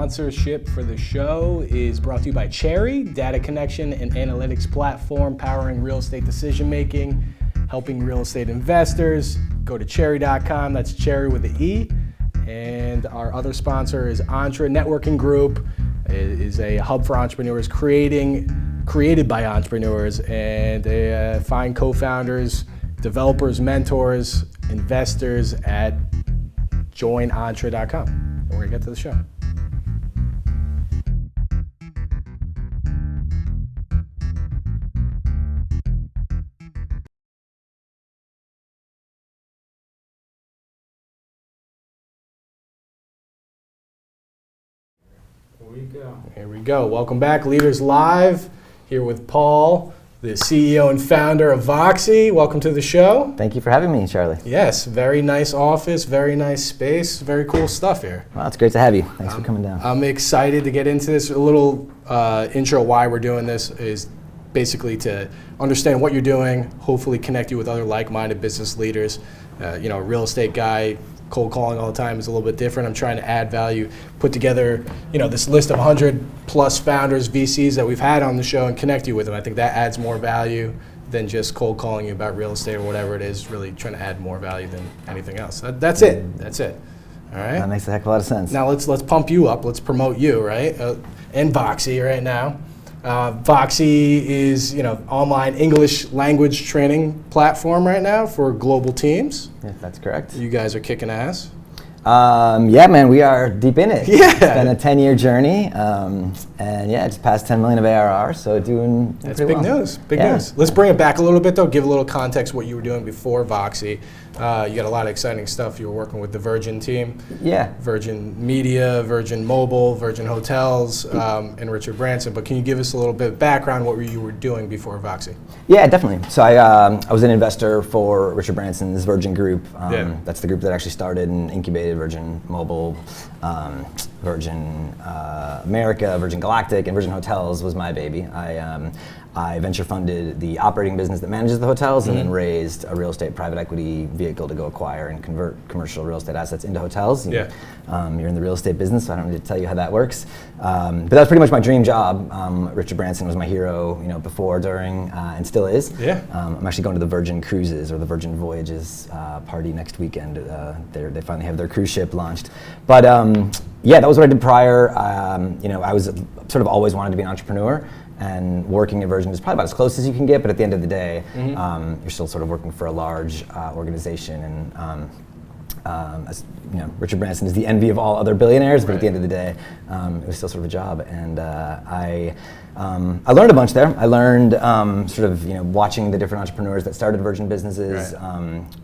Sponsorship for the show is brought to you by Cherry, data connection and analytics platform powering real estate decision making, helping real estate investors. Go to cherry.com, that's Cherry with an E. And our other sponsor is Entre Networking Group. It is a hub for entrepreneurs created by entrepreneurs, and they find co-founders, developers, mentors, investors at joinentre.com. And we're gonna get to the show. Here we go. Welcome back, Leaders Live. Here with Paul, the CEO and founder of Voxy. Welcome to the show. Thank you for having me, Charlie. Yes, very nice office, very nice space, very cool stuff here. Well, it's great to have you. Thanks for coming down. I'm excited to get into this. A little intro why we're doing this is basically to understand what you're doing, hopefully connect you with other like-minded business leaders. A real estate guy, cold calling all the time is a little bit different. I'm trying to add value, put together, this list of 100 plus founders, VCs that we've had on the show and connect you with them. I think that adds more value than just cold calling you about real estate or whatever it is, really trying to add more value than anything else. That's it. All right. That makes a heck of a lot of sense. Now let's pump you up. Let's promote you, right? And Voxy right now. Voxy is, online English language training platform right now for global teams. Yeah, that's correct. You guys are kicking ass. Yeah, man, we are deep in it. Yeah. It's been a 10-year journey, and just past 10 million of ARR, so doing That's pretty big well. news. Big news. Let's bring it back a little bit though. Give a little context what you were doing before Voxy. You got a lot of exciting stuff. You were working with the Virgin team. Yeah. Virgin Media, Virgin Mobile, Virgin Hotels, and Richard Branson. But can you give us a little bit of background what you were doing before Voxy? Yeah, definitely. So I was an investor for Richard Branson's Virgin Group. That's the group that actually started and incubated Virgin Mobile, Virgin America, Virgin Galactic, and Virgin Hotels was my baby. I venture funded the operating business that manages the hotels, and then raised a real estate private equity vehicle to go acquire and convert commercial real estate assets into hotels. You're in the real estate business, so I don't need to tell you how that works. But that was pretty much my dream job. Richard Branson was my hero, before, during, and still is. I'm actually going to the Virgin Cruises or the Virgin Voyages party next weekend. They finally have their cruise ship launched. But that was what I did prior. I was sort of always wanted to be an entrepreneur. And working at Virgin is probably about as close as you can get, but at the end of the day, you're still sort of working for a large organization. And Richard Branson is the envy of all other billionaires, but at the end of the day, it was still sort of a job. And I learned a bunch there. I learned watching the different entrepreneurs that started Virgin businesses.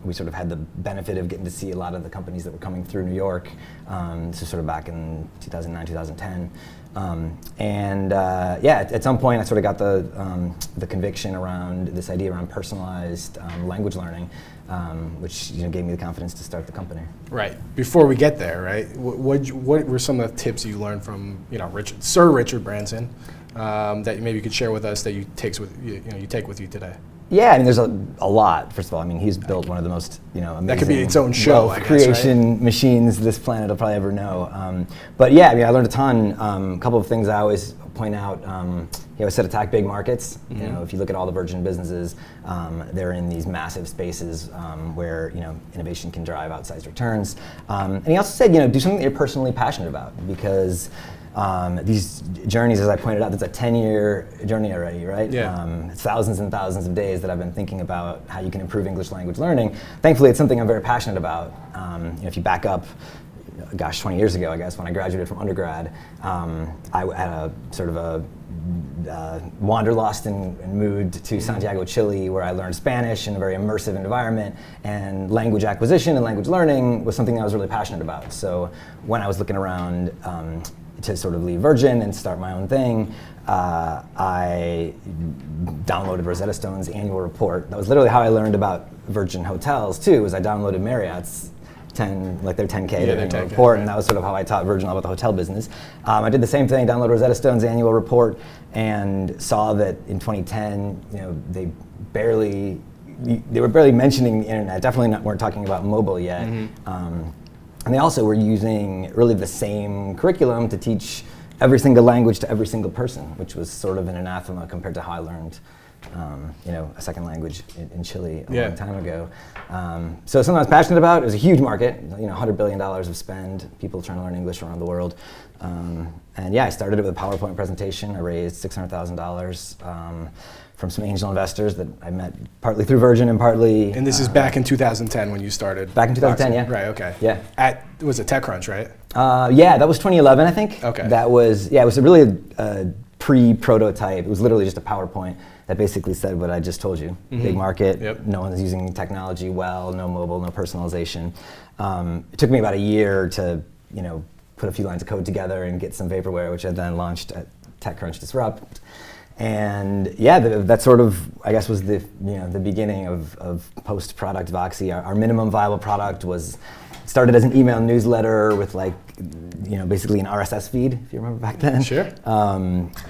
We sort of had the benefit of getting to see a lot of the companies that were coming through New York. This was sort of back in 2009, 2010. At some point I sort of got the conviction around this idea around personalized language learning, which gave me the confidence to start the company. Right. Before we get there, right? What were some of the tips you learned from Sir Richard Branson that maybe you could share with us that you take with you today? Yeah, I mean, there's a lot. First of all, I mean, he's built one of the most, amazing that could be its own show, I guess, creation machines this planet will probably ever know. I learned a ton. A couple of things I always point out. He always said attack big markets. If you look at all the Virgin businesses, they're in these massive spaces where innovation can drive outsized returns. And he also said, do something that you're personally passionate about, because these journeys, as I pointed out, it's a 10-year journey already, right? Thousands and thousands of days that I've been thinking about how you can improve English language learning. Thankfully, it's something I'm very passionate about. If you back up, 20 years ago, I guess, when I graduated from undergrad, I had a sort of a wanderlust and moved to Santiago, Chile, where I learned Spanish in a very immersive environment, and language acquisition and language learning was something I was really passionate about. So when I was looking around to sort of leave Virgin and start my own thing, I downloaded Rosetta Stone's annual report. That was literally how I learned about Virgin Hotels too, was I downloaded Marriott's their 10K annual report, and that was sort of how I taught Virgin about the hotel business. I did the same thing, downloaded Rosetta Stone's annual report, and saw that in 2010, they were barely mentioning the internet. Definitely weren't talking about mobile yet. And they also were using really the same curriculum to teach every single language to every single person, which was sort of an anathema compared to how I learned a second language in Chile a long time ago. So something I was passionate about. It was a huge market, $100 billion of spend, people trying to learn English around the world. And I started it with a PowerPoint presentation. I raised $600,000 from some angel investors that I met partly through Virgin and partly... And this is back in 2010 when you started? Back in 2010, yeah. Right, okay. Yeah. Was it TechCrunch, right? That was 2011, I think. Okay. That was, it was really a pre-prototype. It was literally just a PowerPoint that basically said what I just told you. Big market, no one's using technology well, no mobile, no personalization. It took me about a year to, put a few lines of code together and get some vaporware, which I then launched at TechCrunch Disrupt. And that sort of, I guess, was the beginning of post-product Voxy. Our minimum viable product started as an email newsletter with basically an RSS feed, if you remember back then. Sure.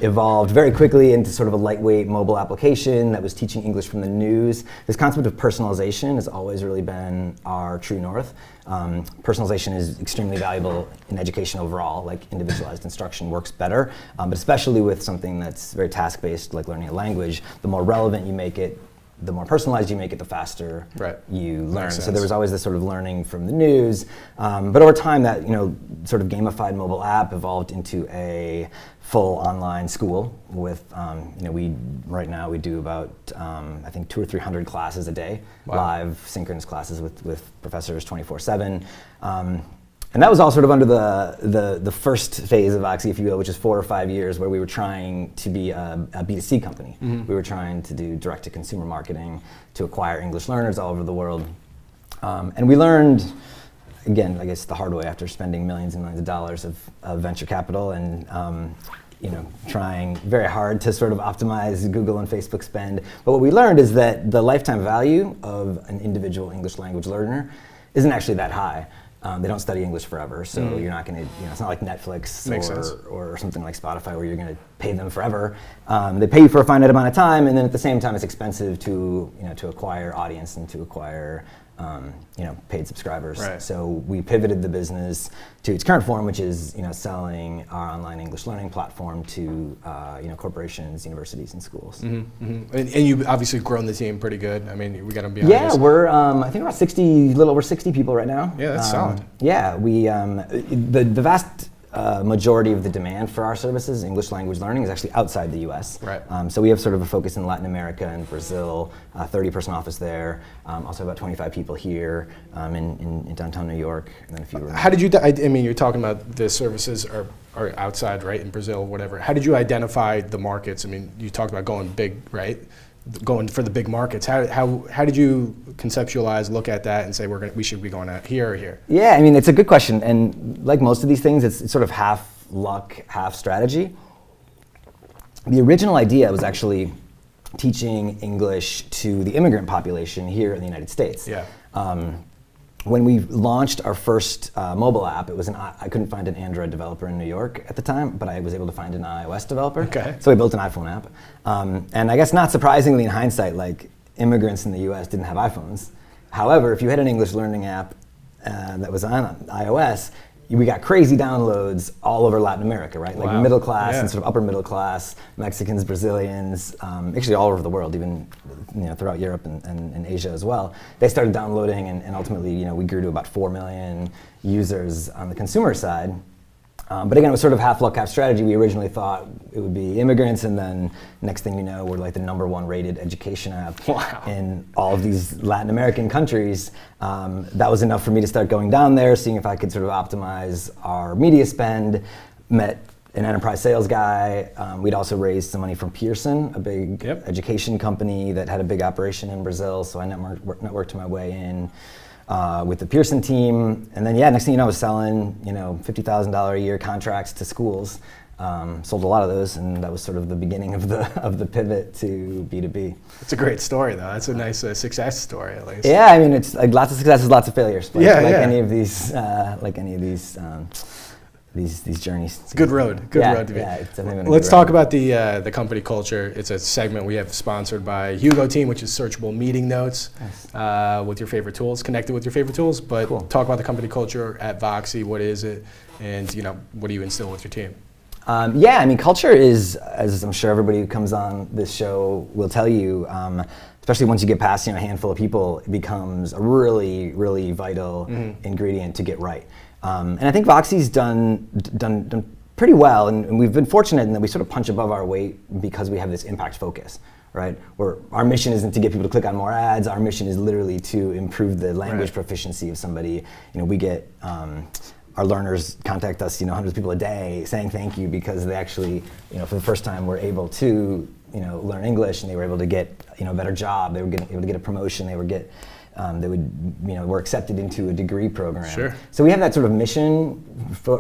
Evolved very quickly into sort of a lightweight mobile application that was teaching English from the news. This concept of personalization has always really been our true north. Personalization is extremely valuable in education overall, individualized instruction works better, but especially with something that's very task-based, like learning a language, the more relevant you make it, the more personalized you make it, the faster you learn. So there was always this sort of learning from the news, but over time that sort of gamified mobile app evolved into a full online school with right now we do about I think 200 or 300 classes a day, live synchronous classes with professors 24/7. And that was all sort of under the first phase of Voxy, if you will, which is 4 or 5 years, where we were trying to be a B2C company. We were trying to do direct-to-consumer marketing to acquire English learners all over the world. And we learned, again, I guess the hard way after spending millions and millions of dollars of venture capital and trying very hard to sort of optimize Google and Facebook spend. But what we learned is that the lifetime value of an individual English language learner isn't actually that high. They don't study English forever, so you're not going to, it's not like Netflix or something like Spotify where you're going to pay them forever. They pay you for a finite amount of time, and then at the same time it's expensive to acquire audience and to acquire paid subscribers. Right. So we pivoted the business to its current form, which is selling our online English learning platform to corporations, universities, and schools. And you've obviously grown the team pretty good. I mean, we got to be honest. Yeah, we're I think about a little over 60 people right now. Yeah, that's solid. Yeah, we the vast majority of the demand for our services, English language learning, is actually outside the U.S. Right. So we have sort of a focus in Latin America and Brazil, 30-person office there. Also about 25 people here in downtown New York, and then a few. How did you? I mean, you're talking about the services are outside, right, in Brazil, whatever. How did you identify the markets? I mean, you talked about going big, right? Going for the big markets. How did you conceptualize, look at that, and say we should be going out here or here? Yeah, I mean, it's a good question, and like most of these things, it's sort of half luck, half strategy. The original idea was actually teaching English to the immigrant population here in the United States. Yeah. When we launched our first mobile app, I couldn't find an Android developer in New York at the time, but I was able to find an iOS developer. Okay. So we built an iPhone app. And I guess not surprisingly in hindsight, immigrants in the US didn't have iPhones. However, if you had an English learning app that was on iOS, we got crazy downloads all over Latin America, right? Wow. Middle class and sort of upper middle class, Mexicans, Brazilians, actually all over the world, even throughout Europe and Asia as well. They started downloading, and ultimately, we grew to about 4 million users on the consumer side. But again, it was sort of half luck, half strategy. We originally thought it would be immigrants, and then next thing you know, we're like the #1 rated education app in all of these Latin American countries. That was enough for me to start going down there, seeing if I could sort of optimize our media spend. Met an enterprise sales guy. We'd also raised some money from Pearson, a big education company that had a big operation in Brazil. So I networked my way in with the Pearson team, and then next thing you know, I was selling $50,000 a year contracts to schools. Sold a lot of those, and that was sort of the beginning of the pivot to B2B. It's a great story, though. That's a nice success story, at least. Yeah, I mean, it's like lots of successes, lots of failures. Any of these, these journeys. It's a good road. Good road to be. Yeah, it's definitely been a Let's good talk road. about the company culture. It's a segment we have sponsored by Hugo Team, which is searchable meeting notes with your favorite tools, connected with your favorite tools. But talk about the company culture at Voxy. What is it, and what do you instill with your team? Yeah, I mean, culture is, as I'm sure everybody who comes on this show will tell you, especially once you get past a handful of people, it becomes a really, really vital ingredient to get right. And I think Voxy's done pretty well, and we've been fortunate in that we sort of punch above our weight because we have this impact focus, right? Where our mission isn't to get people to click on more ads. Our mission is literally to improve the language proficiency of somebody. We get our learners contact us, hundreds of people a day saying thank you because they actually, for the first time were able to, learn English, and they were able to get, a better job. They were able to get a promotion. They were accepted into a degree program. Sure. So we have that sort of mission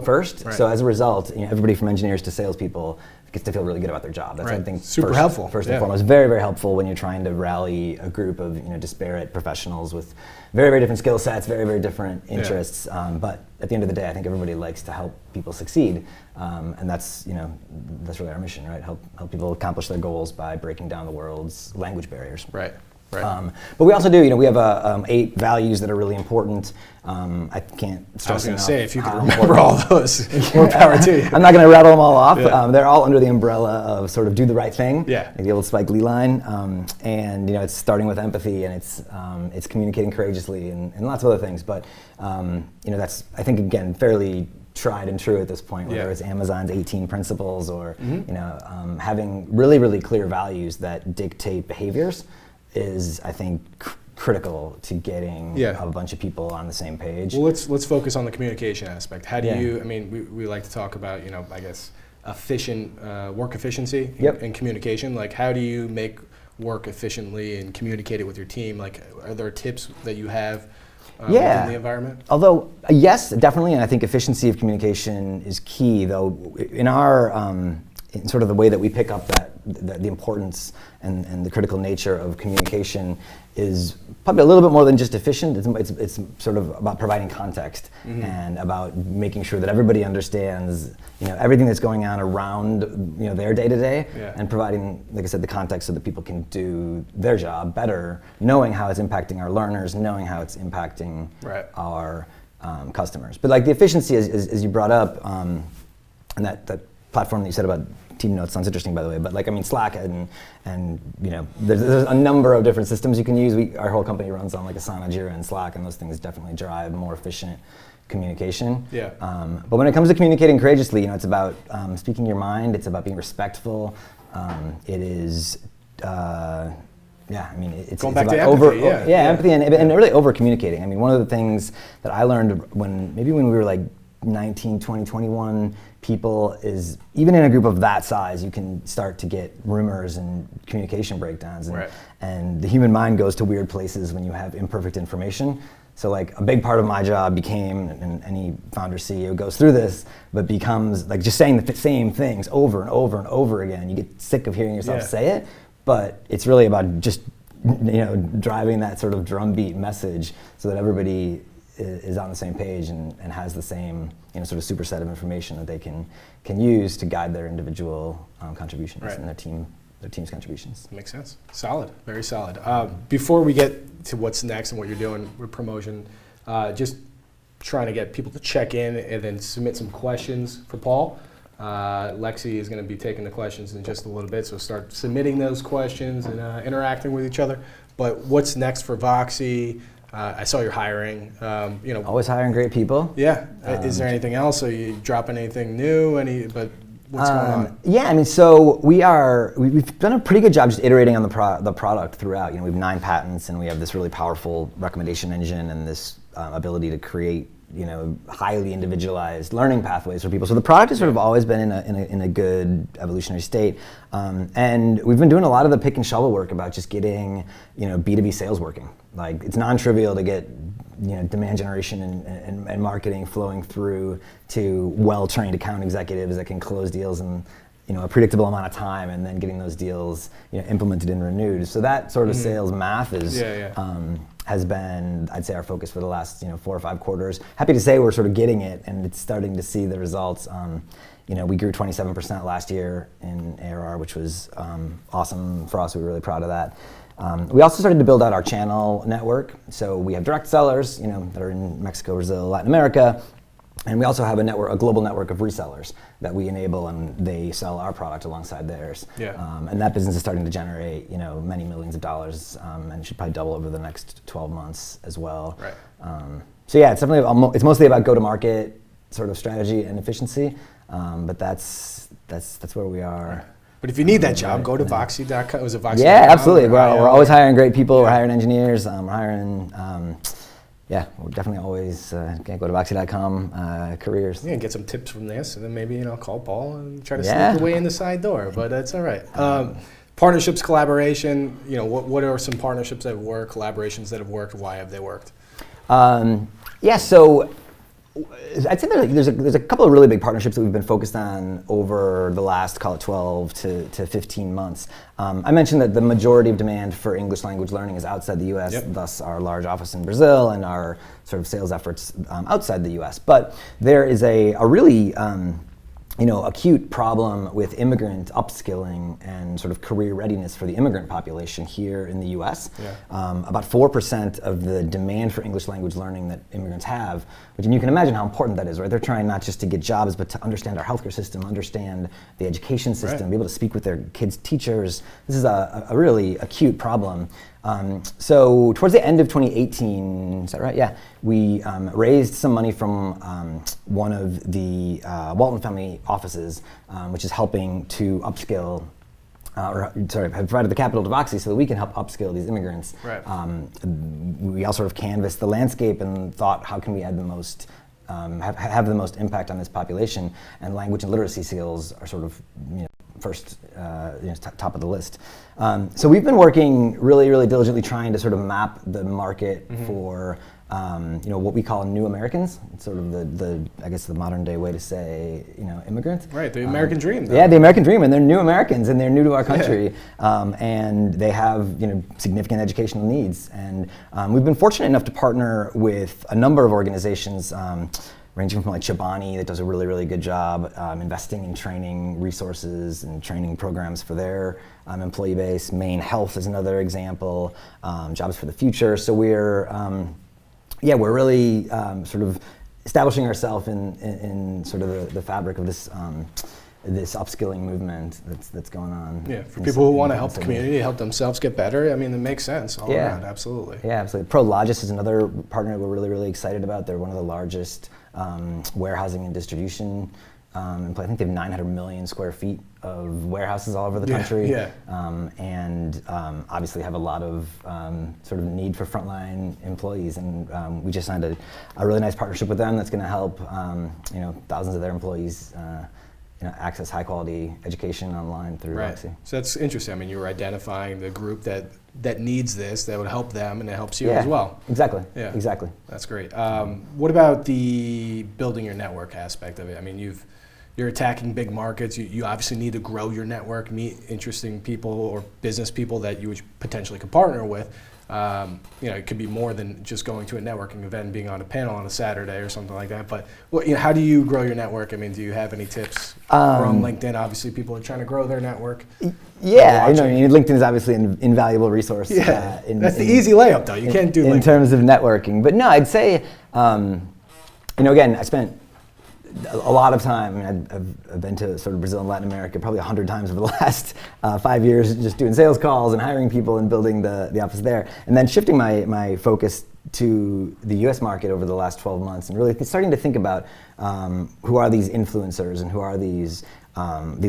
first. Right. So as a result, everybody from engineers to salespeople gets to feel really good about their job. That's I think super helpful. First and foremost, very, very helpful when you're trying to rally a group of disparate professionals with very, very different skill sets, very, very different interests. But at the end of the day, I think everybody likes to help people succeed, and that's really our mission, right? Help people accomplish their goals by breaking down the world's language barriers. Right. Right. But we also do, we have 8 values that are really important. I can't stress I was going to say, if you can how remember all those, more power to you. I'm not going to rattle them all off. They're all under the umbrella of sort of do the right thing, like the old Spike Lee line. And it's starting with empathy, and it's communicating courageously, and lots of other things. But that's, I think, again, fairly tried and true at this point, whether it's Amazon's 18 principles or having really, really clear values that dictate behaviors is, I think, critical to getting a bunch of people on the same page. Well, let's focus on the communication aspect. How do you? I mean, we like to talk about I guess efficient work efficiency in communication. Like, how do you make work efficiently and communicate it with your team? Like, are there tips that you have within the environment? Although yes, definitely, and I think efficiency of communication is key. Though in our in sort of the way that we pick up the importance and the critical nature of communication is probably a little bit more than just efficient. It's sort of about providing context and about making sure that everybody understands everything that's going on around their day to day, and providing, like I said, the context so that people can do their job better, knowing how it's impacting our learners, knowing how it's impacting our customers. But like the efficiency, as you brought up, and that platform that you said about team notes sounds interesting, by the way. But Slack and there's a number of different systems you can use. Our whole company runs on Asana, Jira, and Slack, and those things definitely drive more efficient communication. But when it comes to communicating courageously, it's about speaking your mind. It's about being respectful. It is. It's going back about to empathy. Empathy and really over communicating. I mean, one of the things that I learned when we were 19, 20, 21 people is, even in a group of that size, you can start to get rumors and communication breakdowns. And the human mind goes to weird places when you have imperfect information. So a big part of my job became, and any founder CEO goes through this, but becomes just saying the same things over and over and over again. You get sick of hearing yourself say it, but it's really about just driving that sort of drumbeat message so that everybody is on the same page and has the same sort of super set of information that they can use to guide their individual contributions and their team's contributions. Makes sense. Solid, very solid. Before we get to what's next and what you're doing with promotion, just trying to get people to check in and then submit some questions for Paul. Lexi is going to be taking the questions in just a little bit, so start submitting those questions and interacting with each other. But what's next for Voxy? I saw you're hiring. Always hiring great people. Yeah. Is there anything else? Are you dropping anything new? What's going on? Yeah, so we've done a pretty good job just iterating on the product throughout. We have 9 patents, and we have this really powerful recommendation engine and this ability to create highly individualized learning pathways for people. So the product has sort of always been in a good evolutionary state, and we've been doing a lot of the pick and shovel work about just getting B2B sales working. It's non-trivial to get demand generation and marketing flowing through to well-trained account executives that can close deals in a predictable amount of time, and then getting those deals implemented and renewed. So that sort of sales math is has been, I'd say, our focus for the last 4 or 5 quarters. Happy to say we're sort of getting it, and it's starting to see the results. We grew 27% last year in ARR, which was awesome for us. We were really proud of that. We also started to build out our channel network. So we have direct sellers, that are in Mexico, Brazil, Latin America. And we also have a global network of resellers that we enable, and they sell our product alongside theirs. And that business is starting to generate, many millions of dollars, and should probably double over the next 12 months as well. So yeah, it's mostly about go-to-market sort of strategy and efficiency, but that's where we are. But if you need that job, go to VOXY.com. Was it VOXY.com? Yeah, absolutely. We're always hiring great people. We're hiring engineers. We're hiring. We're definitely always go to VOXY.com, careers. Yeah, and get some tips from this, and then maybe call Paul and try to sneak your way in the side door. But that's all right. Partnerships, collaboration. What are some partnerships that have worked, collaborations that have worked? Why have they worked? So I'd say there's a couple of really big partnerships that we've been focused on over the last, call it 12 to 15 months. I mentioned that the majority of demand for English language learning is outside the US, thus our large office in Brazil and our sort of sales efforts outside the US. But there is a really acute problem with immigrant upskilling and sort of career readiness for the immigrant population here in the US. About 4% of the demand for English language learning that immigrants have, and you can imagine how important that is, right? They're trying not just to get jobs, but to understand our healthcare system, understand the education system, be able to speak with their kids' teachers. This is a really acute problem. So towards the end of 2018, is that right? Yeah, we raised some money from one of the Walton family offices, which is helping to upskill, have provided the capital to Voxy so that we can help upskill these immigrants. We all sort of canvassed the landscape and thought, how can we add the most, have the most impact on this population? And language and literacy skills are sort of, first, top of the list. So we've been working really, really diligently trying to sort of map the market for, what we call new Americans. It's sort of the modern day way to say, immigrants. Right, the American dream. Though. Yeah, the American dream, and they're new Americans, and they're new to our country, and they have, significant educational needs. And we've been fortunate enough to partner with a number of organizations, ranging from like Chobani, that does a really, really good job investing in training resources and training programs for their employee base. Maine Health is another example, Jobs for the Future. So we're really sort of establishing ourselves in sort of the fabric of this this upskilling movement that's going on. Yeah, for people who want to help the community, help themselves get better. I mean, it makes sense all around, absolutely. Yeah, absolutely. Prologis is another partner we're really, really excited about. They're one of the largest warehousing and distribution. I think they have 900 million square feet of warehouses all over the country. And obviously have a lot of sort of need for frontline employees. And we just signed a really nice partnership with them that's going to help thousands of their employees access high quality education online through Voxy. So that's interesting. I mean, you were identifying the group that needs this, that would help them, and it helps you as well. Exactly. Yeah, exactly. That's great. What about the building your network aspect of it? I mean, you're attacking big markets. You obviously need to grow your network, meet interesting people or business people that you potentially could partner with. It could be more than just going to a networking event and being on a panel on a Saturday or something like that. But how do you grow your network? I mean, do you have any tips? We're on LinkedIn. Obviously, people are trying to grow their network. Yeah, LinkedIn is obviously an invaluable resource. Yeah, that's the easy layup, though. You can't do LinkedIn. In terms of networking. But no, I'd say, again, I spent a lot of time. I mean, I've been to sort of Brazil and Latin America probably 100 times over the last 5 years, just doing sales calls and hiring people and building the office there. And then shifting my focus to the US market over the last 12 months and really starting to think about who are these influencers and who are these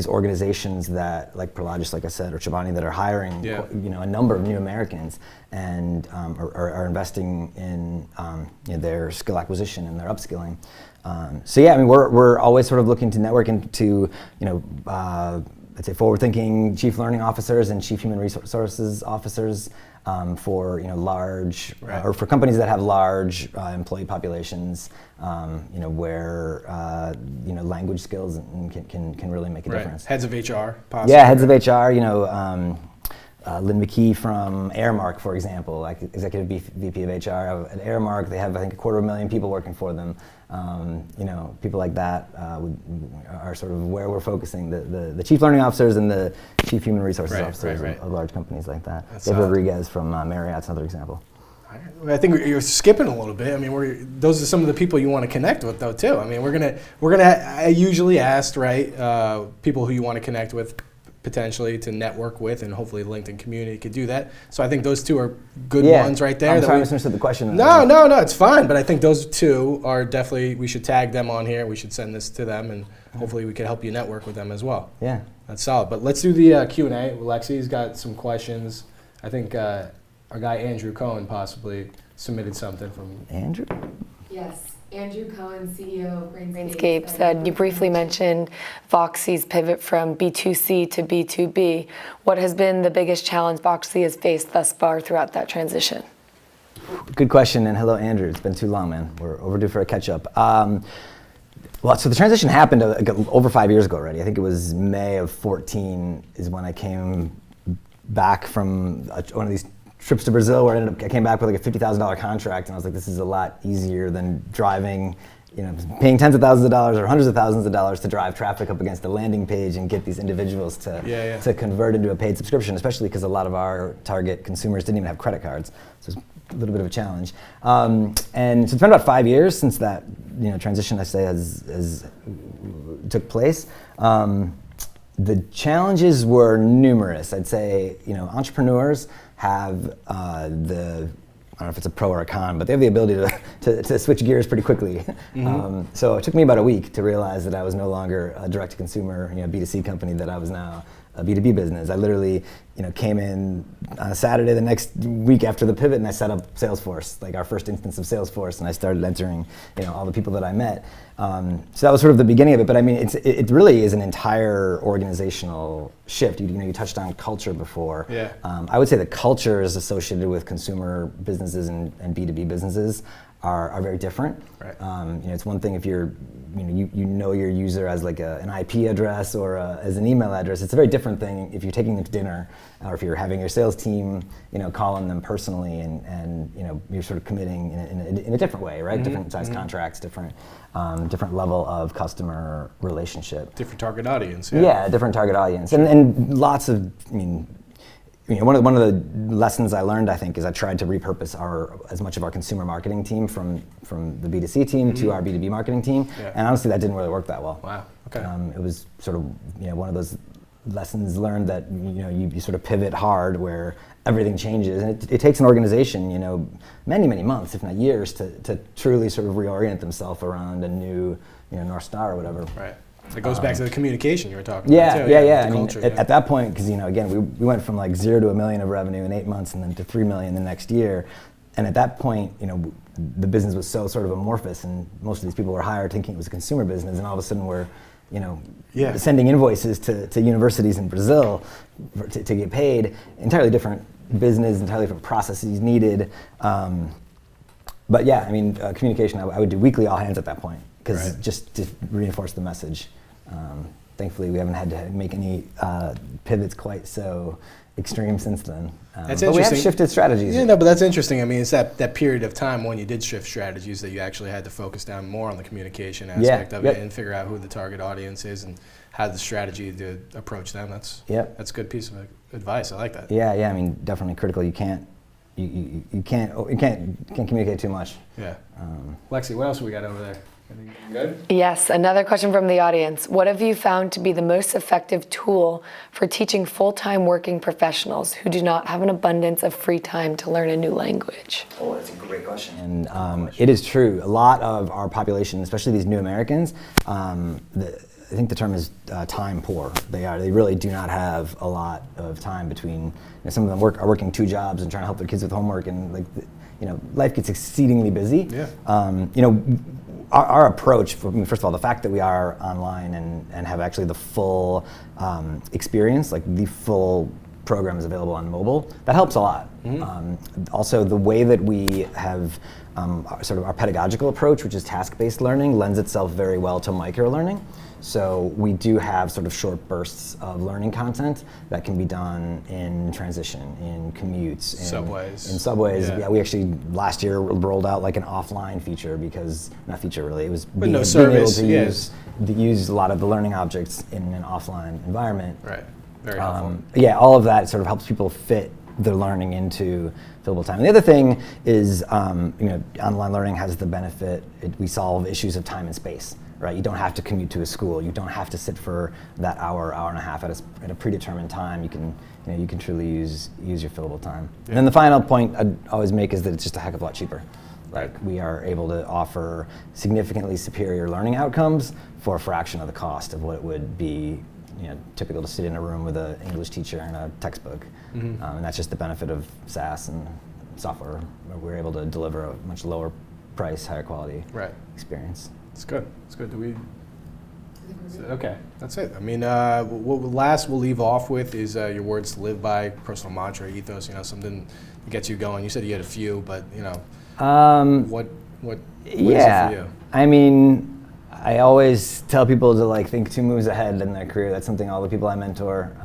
organizations that, like Prologis, like I said, or Chobani, that are hiring a number of new Americans and are investing in their skill acquisition and their upskilling. We're always sort of looking to network into I'd say forward-thinking chief learning officers and chief human resources officers for large or for companies that have large employee populations, where language skills can really make a difference. Heads of HR, possibly. Yeah, heads of HR. Lynn McKee from Airmark, for example, like executive VP of HR at Airmark. They have, I think, 250,000 people working for them. People like that are sort of where we're focusing. The chief learning officers and the chief human resources officers of large companies like that. Dave Rodriguez from Marriott's another example. I think you're skipping a little bit. I mean, those are some of the people you want to connect with, though, too. I mean, I usually ask, people who you want to connect with, potentially to network with, and hopefully the LinkedIn community could do that. So I think those two are good ones right there. I'm sorry, I misunderstood the question. No, it's fine. But I think those two are definitely, we should tag them on here. We should send this to them, and hopefully we can help you network with them as well. Yeah. That's solid. But let's do the Q&A. Lexi's got some questions. I think our guy Andrew Cohen possibly submitted something from Andrew? Yes. Andrew Cohen, CEO of Brainscape, said, you briefly mentioned Voxy's pivot from B2C to B2B. What has been the biggest challenge Voxy has faced thus far throughout that transition? Good question, and hello, Andrew. It's been too long, man. We're overdue for a catch-up. So the transition happened over 5 years ago already. I think it was May of 14 is when I came back from one of these trips to Brazil where I came back with like a $50,000 contract, and I was like, this is a lot easier than driving, paying tens of thousands of dollars or hundreds of thousands of dollars to drive traffic up against a landing page and get these individids to convert into a paid subscription, especially because a lot of our target consumers didn't even have credit cards. So it's a little bit of a challenge. And so it's been about 5 years since that transition, I say, has took place. The challenges were numerous. I'd say, entrepreneurs have I don't know if it's a pro or a con, but they have the ability to switch gears pretty quickly. Mm-hmm. So it took me about a week to realize that I was no longer a direct-to-consumer, B2C company, that I was now a B2B business. I literally, came in on a Saturday the next week after the pivot, and I set up Salesforce, like our first instance of Salesforce, and I started entering, all the people that I met. So that was sort of the beginning of it. But I mean, it really is an entire organizational shift. You touched on culture before. Yeah. I would say the cultures associated with consumer businesses and B2B businesses are very different. Right. It's one thing if you're, you know your user as like an IP address or as an email address. It's a very different thing if you're taking them to dinner, or if you're having your sales team, call on them personally, and you're sort of committing in a different way, right? Mm-hmm. Different size contracts, different level of customer relationship. Different target audience. Yeah, different target audience, and lots of, one of the lessons I learned, I think, is I tried to repurpose as much of our consumer marketing team from the B2C team to our B2B marketing team, and honestly, that didn't really work that well. Wow. Okay. It was sort of one of those lessons learned that you sort of pivot hard where everything changes, and it takes an organization many months, if not years, to truly sort of reorient themselves around a new North Star or whatever. Right. It goes back to the communication you were talking about too. Yeah. I mean, at that point, because again, we went from like 0 to $1 million of revenue in 8 months, and then to $3 million the next year. And at that point, the business was so sort of amorphous, and most of these people were hired thinking it was a consumer business, and all of a sudden we're, sending invoices to universities in Brazil to get paid. Entirely different business, entirely different processes needed. But yeah, I mean, communication, I would do weekly all hands at that point, because just to reinforce the message. Thankfully, we haven't had to make any pivots quite so extreme since then. That's but interesting. We have shifted strategies. Yeah, no, but that's interesting. I mean, it's that period of time when you did shift strategies that you actually had to focus down more on the communication aspect of it and figure out who the target audience is and how the strategy to approach them. That's a good piece of advice. I like that. Yeah. I mean, definitely critical. You can't communicate too much. Yeah. Lexi, what else we got over there? Good? Yes, another question from the audience. What have you found to be the most effective tool for teaching full-time working professionals who do not have an abundance of free time to learn a new language? Oh, that's a great question. And it is true. A lot of our population, especially these new Americans, I think the term is time poor. They really do not have a lot of time between, some of them are working 2 jobs and trying to help their kids with homework, and life gets exceedingly busy. Yeah. Our approach, first of all, the fact that we are online and have actually the full experience, like the full program is available on mobile, that helps a lot. Mm-hmm. Also, the way that we have our pedagogical approach, which is task-based learning, lends itself very well to micro-learning. So we do have sort of short bursts of learning content that can be done in transition, in commutes, in subways. Yeah, we actually last year rolled out like an offline feature because, not feature really, it was being able to use a lot of the learning objects in an offline environment. Right, very helpful. Yeah, all of that sort of helps people fit their learning into fillable time. And the other thing is, online learning has the benefit, we solve issues of time and space. Right, you don't have to commute to a school. You don't have to sit for that hour and a half at a predetermined time. You can truly use your fillable time. Yeah. And then the final point I'd always make is that it's just a heck of a lot cheaper. Like we are able to offer significantly superior learning outcomes for a fraction of the cost of what it would be, typical to sit in a room with an English teacher and a textbook. Mm-hmm. And that's just the benefit of SaaS and software. We're able to deliver a much lower price, higher quality experience. It's good. It's good. Okay, that's it. I mean, what last we'll leave off with is your words to live by, personal mantra, ethos. Something that gets you going. You said you had a few, but what is it for you? I mean, I always tell people to think 2 moves ahead in their career. That's something all the people I mentor.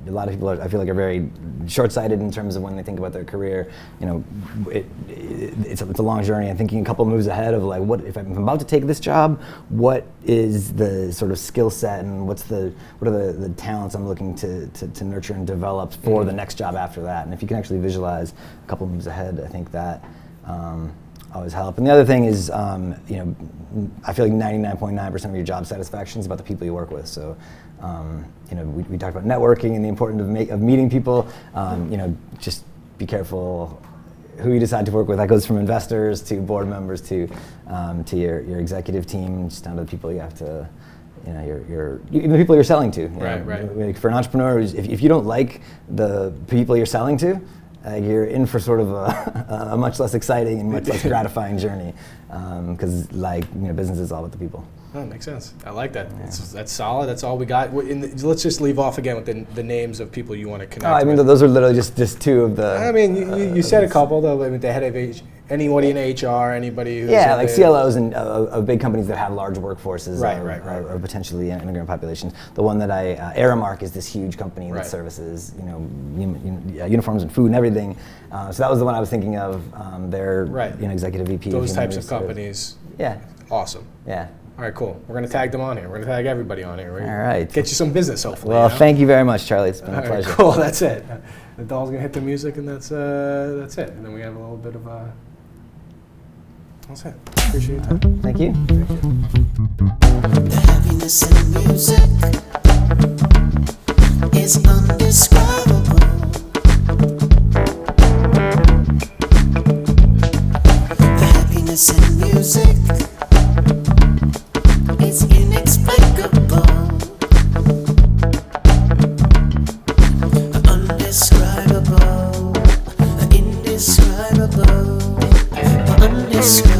A lot of people I feel like are very short-sighted in terms of when they think about their career. It's a long journey, and thinking a couple moves ahead of what if I'm about to take this job, what is the sort of skill set and what are the talents I'm looking to nurture and develop for the next job after that. And if you can actually visualize a couple moves ahead, I think that always help. And the other thing is, I feel like 99.9% of your job satisfaction is about the people you work with. So, we talked about networking and the importance of meeting people. Just be careful who you decide to work with. That goes from investors to board members to your executive team, just down to the people you have to, even the people you're selling to. Right. For an entrepreneur, if you don't like the people you're selling to, you're in for sort of a much less exciting and much less gratifying journey, because business is all about the people. Oh, makes sense. I like that. Yeah. That's solid. That's all we got. Let's just leave off again with the names of people you want to connect with. Those are literally just 2 of the... I mean, you said a couple, though. I mean, the head of anybody in HR, anybody who's... Yeah, like CLOs of big companies that have large workforces or potentially immigrant populations. The one that Aramark is this huge company that services, uniforms and food and everything. So that was the one I was thinking of. Their executive VP. Those types of companies. Yeah. Awesome. Yeah. All right, cool. We're going to tag them on here. We're going to tag everybody on here. All right. Get you some business, hopefully. Well, thank you very much, Charlie. It's been a pleasure. Right, cool. That's it. The doll's going to hit the music, and that's it. And then we have a little bit of a... That's it. Appreciate your time. Thank you. The happiness in music is undescribable. The happiness in music is inexplicable, undescribable, indescribable, undescribable.